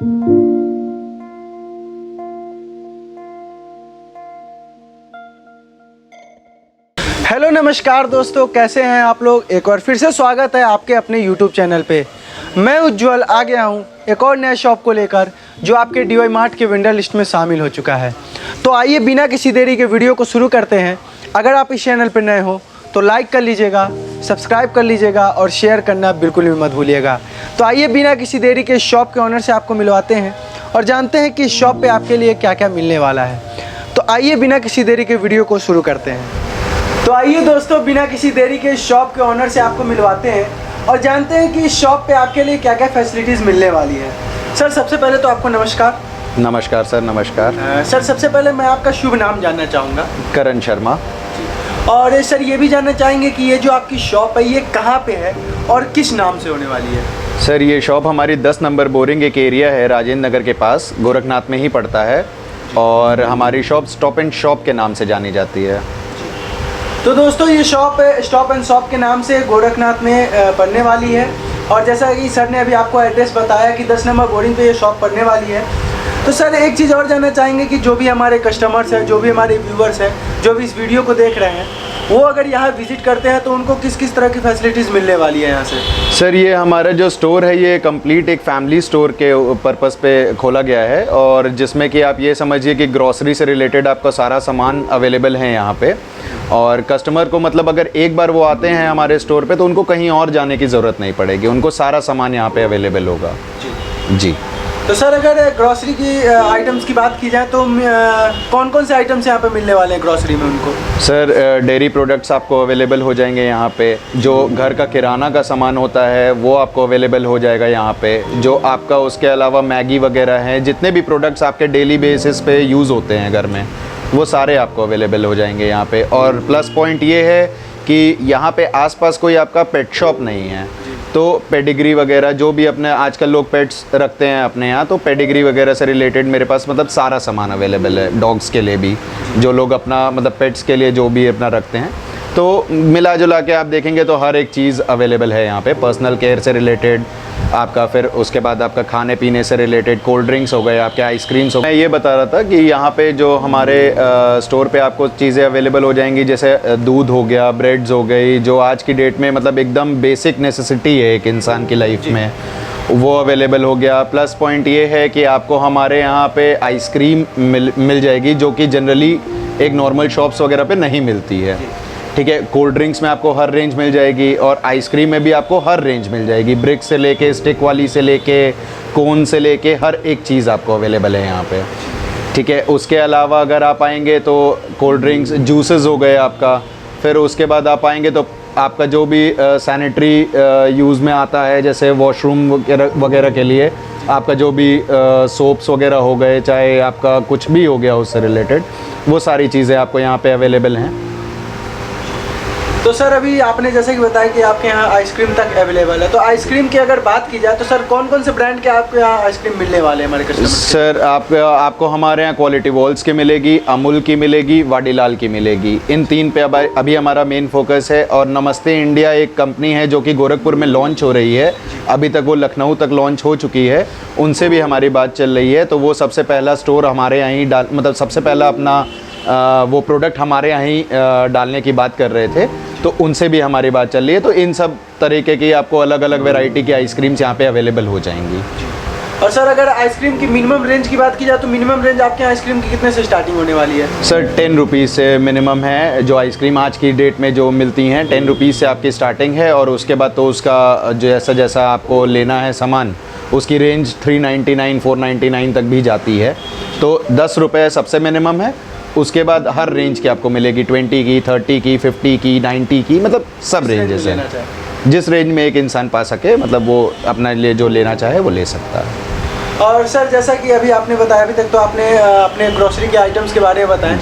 Hello नमस्कार दोस्तों, कैसे हैं आप लोग। एक बार फिर से स्वागत है आपके अपने यूट्यूब चैनल पे। मैं उज्ज्वल आ गया हूं एक और नया शॉप को लेकर जो आपके डीवाई मार्ट के वेंडर लिस्ट में शामिल हो चुका है। तो आइए बिना किसी देरी के वीडियो को शुरू करते हैं। अगर आप इस चैनल पर नए हो तो लाइक कर लीजिएगा, सब्सक्राइब कर लीजिएगा और शेयर करना बिल्कुल भी मत भूलिएगा। तो आइए बिना किसी देरी के शॉप के ऑनर से आपको मिलवाते हैं और जानते हैं कि इस शॉप पे आपके लिए क्या क्या मिलने वाला है। तो आइए बिना किसी देरी के वीडियो को शुरू करते हैं। तो आइए दोस्तों, बिना किसी देरी के शॉप के ऑनर से आपको मिलवाते हैं और जानते हैं कि इस शॉप पे आपके लिए क्या क्या फैसिलिटीज़ मिलने वाली है। सर सबसे पहले तो आपको नमस्कार। नमस्कार सर। नमस्कार सर, सबसे पहले मैं आपका शुभ नाम जानना चाहूँगा। करण शर्मा। और सर ये भी जानना चाहेंगे कि ये जो आपकी शॉप है ये कहाँ पे है और किस नाम से होने वाली है। सर ये शॉप हमारी 10 नंबर बोरिंग एक एरिया है राजेंद्र नगर के पास, गोरखनाथ में ही पड़ता है और हमारी शॉप स्टॉप एंड शॉप के नाम से जानी जाती है। तो दोस्तों ये शॉप स्टॉप एंड शॉप के नाम से गोरखनाथ में पड़ने वाली है और जैसा कि सर ने अभी आपको एड्रेस बताया कि 10 नंबर बोरिंग पे ये शॉप पड़ने वाली है। तो सर एक चीज़ और जानना चाहेंगे कि जो भी हमारे कस्टमर्स हैं, जो भी हमारे व्यूवर्स हैं, जो भी इस वीडियो को देख रहे हैं, वो अगर यहाँ विजिट करते हैं तो उनको किस किस तरह की फैसिलिटीज़ मिलने वाली है यहाँ से। सर ये हमारा जो स्टोर है ये कंप्लीट एक फैमिली स्टोर के पर्पस पे खोला गया है और जिसमें कि आप ये समझिए कि ग्रॉसरी से रिलेटेड आपका सारा सामान अवेलेबल है यहाँ पे। और कस्टमर को मतलब अगर एक बार वो आते हैं हमारे स्टोर पे तो उनको कहीं और जाने की ज़रूरत नहीं पड़ेगी, उनको सारा सामान यहाँ पे अवेलेबल होगा। जी। तो सर अगर ग्रॉसरी की आइटम्स की बात की जाए तो कौन कौन से आइटम्स यहाँ पे मिलने वाले हैं ग्रॉसरी में उनको। सर डेयरी प्रोडक्ट्स आपको अवेलेबल हो जाएंगे यहाँ पे। जो घर का किराना का सामान होता है वो आपको अवेलेबल हो जाएगा यहाँ पे। जो आपका उसके अलावा मैगी वगैरह हैं, जितने भी प्रोडक्ट्स आपके डेली बेसिस पे यूज़ होते हैं घर में, वो सारे आपको अवेलेबल हो जाएंगे यहाँ पे। और प्लस पॉइंट ये है कि यहाँ पे आसपास कोई आपका पेट शॉप नहीं है, तो पेडिग्री वगैरह जो भी अपने आजकल लोग पेट्स रखते हैं अपने यहाँ, तो पेडिग्री वगैरह से रिलेटेड मेरे पास मतलब सारा सामान अवेलेबल है। डॉग्स के लिए भी जो लोग अपना मतलब पेट्स के लिए जो भी अपना रखते हैं, तो मिला जुला के आप देखेंगे तो हर एक चीज़ अवेलेबल है यहाँ पे। पर्सनल केयर से रिलेटेड आपका, फिर उसके बाद आपका खाने पीने से रिलेटेड कोल्ड ड्रिंक्स हो गए, आपके आइसक्रीम्स हो गए। मैं ये बता रहा था कि यहाँ पे जो हमारे स्टोर पे आपको चीज़ें अवेलेबल हो जाएंगी, जैसे दूध हो गया, ब्रेड्स हो गई, जो आज की डेट में मतलब एकदम बेसिक नेसेसिटी है एक इंसान की लाइफ में, वो अवेलेबल हो गया। प्लस पॉइंट ये है कि आपको हमारे यहाँ पे आइसक्रीम मिल जाएगी जो कि जनरली एक नॉर्मल शॉप्स वगैरह पे नहीं मिलती है। ठीक है। कोल्ड ड्रिंक्स में आपको हर रेंज मिल जाएगी और आइसक्रीम में भी आपको हर रेंज मिल जाएगी। ब्रिक से लेके स्टिक वाली से लेके कोन से लेके हर एक चीज़ आपको अवेलेबल है यहाँ पे। ठीक है। उसके अलावा अगर आप आएंगे तो कोल्ड ड्रिंक्स, जूसेस हो गए आपका। फिर उसके बाद आप आएंगे तो आपका जो भी सैनिटरी यूज़ में आता है, जैसे वॉशरूम वगैरह के लिए आपका जो भी सोप्स वगैरह हो गए, चाहे आपका कुछ भी हो गया उससे रिलेटेड, वो सारी चीज़ें आपको यहाँ पे अवेलेबल हैं। तो सर अभी आपने जैसे कि बताया कि आपके यहाँ आइसक्रीम तक अवेलेबल है, तो आइसक्रीम की अगर बात की जाए तो सर कौन कौन से ब्रांड के आपके यहाँ आइसक्रीम मिलने वाले हैं हमारे कस्टमर। सर आपको हमारे यहाँ क्वालिटी वॉल्स की मिलेगी, अमूल की मिलेगी, वाडीलाल की मिलेगी। इन तीन पे अभी हमारा मेन फोकस है। और नमस्ते इंडिया एक कंपनी है जो कि गोरखपुर में लॉन्च हो रही है, अभी तक वो लखनऊ तक लॉन्च हो चुकी है, उनसे भी हमारी बात चल रही है। तो वो सबसे पहला स्टोर हमारे यहाँ ही मतलब सबसे पहला अपना वो प्रोडक्ट हमारे यहाँ ही डालने की बात कर रहे थे, तो उनसे भी हमारी बात चल रही है। तो इन सब तरीके की आपको अलग अलग वैरायटी की आइसक्रीम्स यहाँ पे अवेलेबल हो जाएंगी। और सर अगर आइसक्रीम की मिनिमम रेंज की बात की जाए तो मिनिमम रेंज आपके आइसक्रीम की कितने से स्टार्टिंग होने वाली है। सर 10 रुपीज़ से मिनिमम है जो आइसक्रीम आज की डेट में जो मिलती हैं, 10 रुपीज़ से आपकी स्टार्टिंग है। और उसके बाद तो उसका जैसा जैसा आपको लेना है सामान, उसकी रेंज 399 499 तक भी जाती है। तो 10 रुपये सबसे मिनिमम है। उसके बाद हर रेंज की आपको मिलेगी, 20 की, 30 की, 50 की, 90 की, मतलब सब रेंजेस हैं। जिस रेंज में एक इंसान पा सके, मतलब वो अपने लिए जो लेना चाहे वो ले सकता है। और सर जैसा कि अभी आपने बताया, अभी तक तो आपने अपने ग्रोसरी के आइटम्स के बारे में बताया।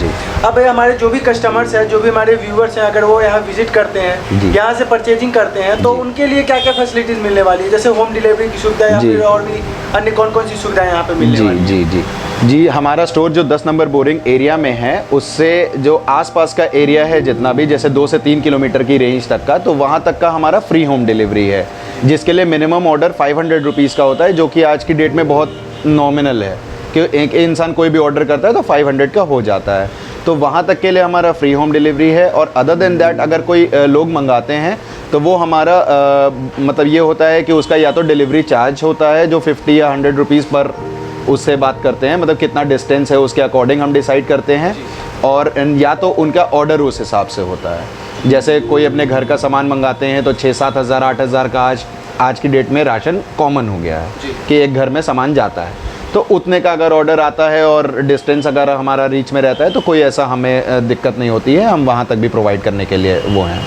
अब हमारे जो भी कस्टमर्स हैं, जो भी हमारे व्यूवर्स हैं, अगर वो यहाँ विजिट करते हैं, यहाँ से परचेजिंग करते हैं, तो उनके लिए क्या क्या फैसिलिटीज़ मिलने वाली है, जैसे होम डिलीवरी की सुविधा या फिर और भी अन्य कौन कौन सी सुविधाएं यहाँ पे मिलने वाली है। जी हमारा स्टोर जो 10 नंबर बोरिंग एरिया में है, उससे जो आसपास का एरिया है जितना भी, जैसे 2 से 3 किलोमीटर की रेंज तक का, तो वहाँ तक का हमारा फ्री होम डिलीवरी है, जिसके लिए मिनिमम ऑर्डर 500 रुपीज़ का होता है, जो कि आज की डेट में बहुत नॉमिनल है कि एक इंसान कोई भी ऑर्डर करता है तो 500 का हो जाता है, तो वहाँ तक के लिए हमारा फ्री होम डिलीवरी है। और अदर देन दैट अगर कोई लोग मंगाते हैं तो वो हमारा मतलब ये होता है कि उसका या तो डिलीवरी चार्ज होता है जो 50 या 100 रुपीज़ पर, उससे बात करते हैं, मतलब कितना डिस्टेंस है उसके अकॉर्डिंग हम डिसाइड करते हैं, और या तो उनका ऑर्डर उस हिसाब से होता है। जैसे कोई अपने घर का सामान मंगाते हैं तो 6-7 हज़ार 8 हज़ार का आज की डेट में राशन कॉमन हो गया है कि एक घर में सामान जाता है, तो उतने का अगर ऑर्डर आता है और डिस्टेंस अगर हमारा रीच में रहता है तो कोई ऐसा हमें दिक्कत नहीं होती है, हम वहाँ तक भी प्रोवाइड करने के लिए वो हैं।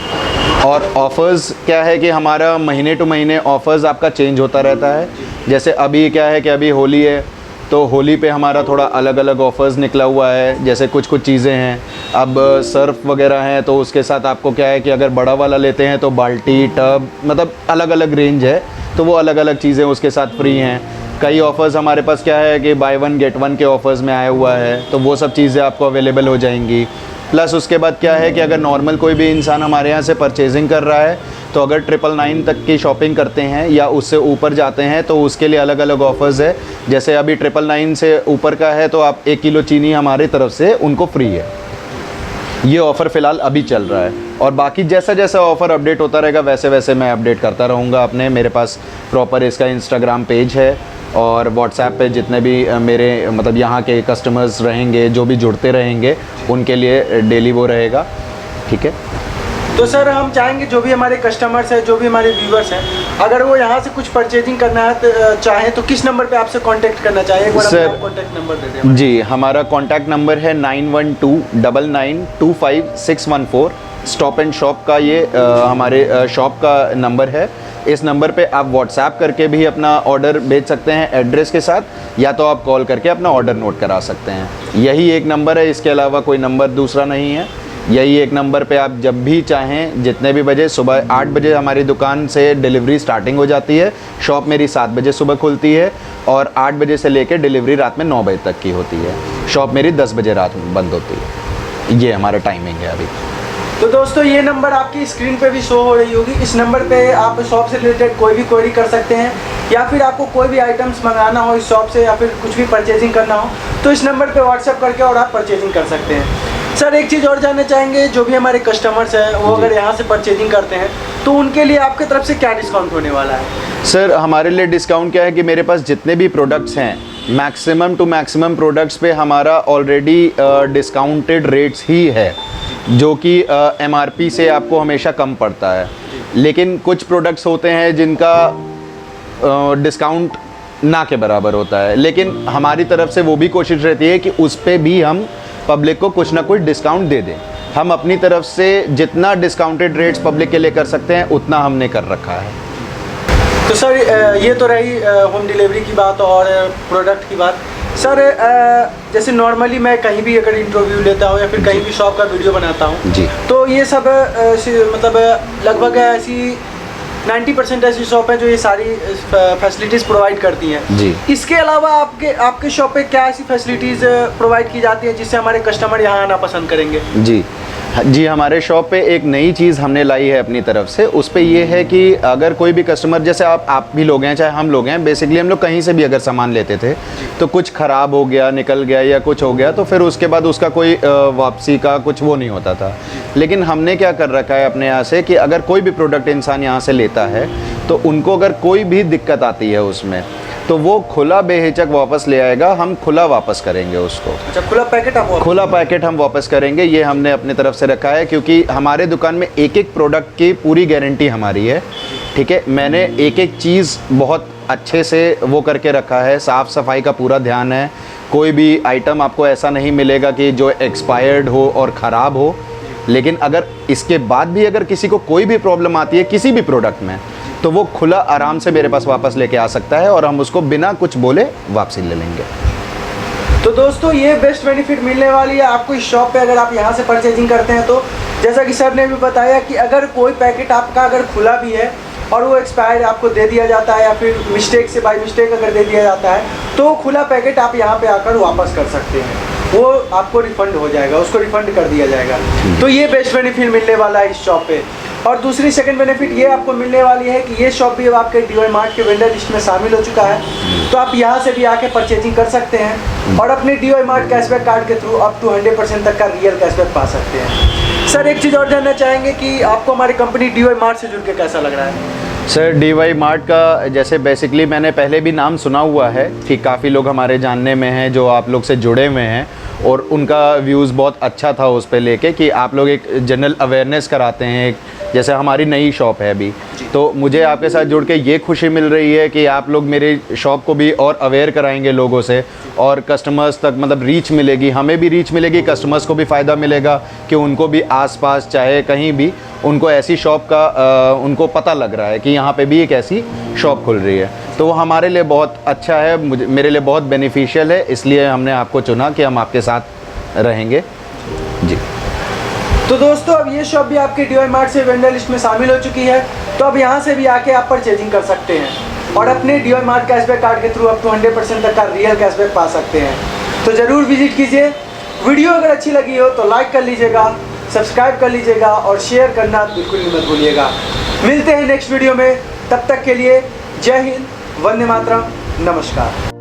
और ऑफ़र्स क्या है कि हमारा महीने टू महीने ऑफ़र्स आपका चेंज होता रहता है। जैसे अभी क्या है कि अभी होली है, तो होली पे हमारा थोड़ा अलग अलग ऑफ़र्स निकला हुआ है। जैसे कुछ चीज़ें हैं, अब सर्फ वगैरह हैं तो उसके साथ आपको क्या है कि अगर बड़ा वाला लेते हैं तो बाल्टी, टब, मतलब अलग अलग रेंज है, तो वो अलग अलग चीज़ें उसके साथ फ्री हैं। कई ऑफ़र्स हमारे पास क्या है कि बाय 1 गेट 1 के ऑफ़र्स में आया हुआ है, तो वो सब चीज़ें आपको अवेलेबल हो जाएंगी। प्लस उसके बाद क्या है कि अगर नॉर्मल कोई भी इंसान हमारे यहाँ से परचेजिंग कर रहा है तो अगर 999 तक की शॉपिंग करते हैं या उससे ऊपर जाते हैं तो उसके लिए अलग अलग ऑफ़र्स है। जैसे अभी 999 से ऊपर का है तो आप 1 किलो चीनी हमारी तरफ से उनको फ्री है। ये ऑफ़र फ़िलहाल अभी चल रहा है, और बाकी जैसा जैसा ऑफ़र अपडेट होता रहेगा वैसे वैसे मैं अपडेट करता रहूँगा अपने। मेरे पास प्रॉपर इसका इंस्टाग्राम पेज है, और व्हाट्सएप पे जितने भी मेरे मतलब यहाँ के कस्टमर्स रहेंगे, जो भी जुड़ते रहेंगे, उनके लिए डेली वो रहेगा। ठीक है, तो सर हम चाहेंगे जो भी हमारे कस्टमर्स हैं, जो भी हमारे व्यूवर्स हैं, अगर वो यहाँ से कुछ परचेजिंग करना है चाहें तो किस नंबर पे आपसे कांटेक्ट करना चाहिए? एक बार सर कांटेक्ट नंबर दे दें। जी, हमारा कांटेक्ट नंबर है 9129925614। स्टॉप एंड शॉप का ये हमारे शॉप का नंबर है। इस नंबर पे आप व्हाट्सएप करके भी अपना ऑर्डर भेज सकते हैं एड्रेस के साथ, या तो आप कॉल करके अपना ऑर्डर नोट करा सकते हैं। यही एक नंबर है, इसके अलावा कोई नंबर दूसरा नहीं है। यही एक नंबर पे आप जब भी चाहें, जितने भी बजे, सुबह 8 बजे हमारी दुकान से डिलीवरी स्टार्टिंग हो जाती है। शॉप मेरी 7 बजे सुबह खुलती है, और 8 बजे से लेकर डिलीवरी रात में 9 बजे तक की होती है। शॉप मेरी 10 बजे रात में बंद होती है। ये हमारा टाइमिंग है अभी। तो दोस्तों ये नंबर आपकी स्क्रीन पे भी शो हो रही होगी। इस नंबर पे आप शॉप से रिलेटेड कोई भी क्वेरी कर सकते हैं, या फिर आपको कोई भी आइटम्स मंगाना हो इस शॉप से, या फिर कुछ भी परचेजिंग करना हो तो इस नंबर पे व्हाट्सएप करके और आप परचेजिंग कर सकते हैं। सर एक चीज़ और जानना चाहेंगे, जो भी हमारे कस्टमर्स हैं वो अगर यहाँ से परचेजिंग करते हैं तो उनके लिए आपकी तरफ से क्या डिस्काउंट होने वाला है? सर हमारे लिए डिस्काउंट क्या है कि मेरे पास जितने भी प्रोडक्ट्स हैं, मैक्सिमम टू मैक्सिमम प्रोडक्ट्स पे हमारा ऑलरेडी डिस्काउंटेड रेट्स ही है, जो कि MRP से आपको हमेशा कम पड़ता है। लेकिन कुछ प्रोडक्ट्स होते हैं जिनका डिस्काउंट ना के बराबर होता है, लेकिन हमारी तरफ से वो भी कोशिश रहती है कि उस पे भी हम पब्लिक को कुछ ना कुछ डिस्काउंट दे दें। हम अपनी तरफ से जितना डिस्काउंटेड रेट्स पब्लिक के लिए कर सकते हैं उतना हमने कर रखा है। तो सर ये तो रही होम डिलीवरी की बात और प्रोडक्ट की बात। सर जैसे नॉर्मली मैं कहीं भी अगर इंटरव्यू लेता हूँ या फिर कहीं भी शॉप का वीडियो बनाता हूँ जी, तो ये सब मतलब लगभग ऐसी 90% ऐसी शॉप है जो ये सारी फैसिलिटीज़ प्रोवाइड करती हैं जी। इसके अलावा आपके शॉप पे क्या ऐसी फैसिलिटीज़ प्रोवाइड की जाती हैं जिससे हमारे कस्टमर यहाँ आना पसंद करेंगे? जी, हमारे शॉप पे एक नई चीज़ हमने लाई है अपनी तरफ से। उस पे ये है कि अगर कोई भी कस्टमर, जैसे आप भी लोग हैं चाहे हम लोग हैं, बेसिकली हम लोग कहीं से भी अगर सामान लेते थे तो कुछ ख़राब हो गया, निकल गया या कुछ हो गया तो फिर उसके बाद उसका कोई वापसी का कुछ वो नहीं होता था। लेकिन हमने क्या कर रखा है अपने यहाँ से कि अगर कोई भी प्रोडक्ट इंसान यहाँ से लेता है तो उनको अगर कोई भी दिक्कत आती है उसमें तो वो खुला बेहिचक वापस ले आएगा, हम खुला वापस करेंगे उसको। अच्छा, खुला पैकेट हम वापस करेंगे। ये हमने अपनी तरफ से रखा है क्योंकि हमारे दुकान में एक एक प्रोडक्ट की पूरी गारंटी हमारी है। ठीक है, मैंने एक एक चीज़ बहुत अच्छे से वो करके रखा है, साफ़ सफाई का पूरा ध्यान है। कोई भी आइटम आपको ऐसा नहीं मिलेगा कि जो एक्सपायर्ड हो और ख़राब हो। लेकिन अगर इसके बाद भी अगर किसी को कोई भी प्रॉब्लम आती है किसी भी प्रोडक्ट में तो वो खुला आराम से मेरे पास वापस लेके आ सकता है और हम उसको बिना कुछ बोले वापसी ले लेंगे। तो दोस्तों ये बेस्ट बेनिफिट मिलने वाली है आपको इस शॉप पे अगर आप यहाँ से परचेजिंग करते हैं। तो जैसा कि सर ने भी बताया कि अगर कोई पैकेट आपका अगर खुला भी है और वो एक्सपायर आपको दे दिया जाता है या फिर मिस्टेक से बाय मिस्टेक अगर दे दिया जाता है तो खुला पैकेट आप यहाँ पे आकर वापस कर सकते हैं, वो आपको रिफ़ंड हो जाएगा, उसको रिफ़ंड कर दिया जाएगा। तो ये बेस्ट बेनिफिट मिलने वाला है इस शॉप पे। और दूसरी सेकंड बेनिफिट ये आपको मिलने वाली है कि ये शॉप भी अब आपके DY मार्ट के वेंडर लिस्ट में शामिल हो चुका है। तो आप यहाँ से भी आके परचेजिंग कर सकते हैं और अपने DY मार्ट कैशबैक कार्ड के थ्रू अप टू 100% तक का रियल कैशबैक पा सकते हैं। सर एक चीज़ और जानना चाहेंगे कि आपको हमारी कंपनी DY मार्ट से जुड़ के कैसा लग रहा है? सर DY मार्ट का जैसे बेसिकली मैंने पहले भी नाम सुना हुआ है कि काफ़ी लोग हमारे जानने में हैं जो आप लोग से जुड़े हुए हैं और उनका व्यूज़ बहुत अच्छा था उस पे लेके कि आप लोग एक जनरल अवेयरनेस कराते हैं। एक जैसे हमारी नई शॉप है अभी, तो मुझे आपके साथ जुड़ के ये खुशी मिल रही है कि आप लोग मेरी शॉप को भी और अवेयर कराएंगे लोगों से और कस्टमर्स तक मतलब रीच मिलेगी, हमें भी रीच मिलेगी, कस्टमर्स को भी फ़ायदा मिलेगा कि उनको भी आसपास चाहे कहीं भी उनको ऐसी शॉप का उनको पता लग रहा है कि यहाँ पे भी एक ऐसी शॉप खुल रही है। तो वो हमारे लिए बहुत अच्छा है, मेरे लिए बहुत बेनिफिशियल है, इसलिए हमने आपको चुना कि हम आपके साथ रहेंगे जी। तो दोस्तों अब ये शॉप भी आपके DY मार्ट से वेंडर लिस्ट में शामिल हो चुकी है। तो अब यहाँ से भी आके आप परचेजिंग कर सकते हैं और अपने DY मार्ट कैशबैक कार्ड के थ्रू अप टू 100% तक का रियल कैशबैक पा सकते हैं। तो ज़रूर विजिट कीजिए। वीडियो अगर अच्छी लगी हो तो लाइक कर लीजिएगा, सब्सक्राइब कर लीजिएगा और शेयर करना बिल्कुल भी मत भूलिएगा। मिलते हैं नेक्स्ट वीडियो में, तब तक के लिए जय हिंद, वंदे मातरम, नमस्कार।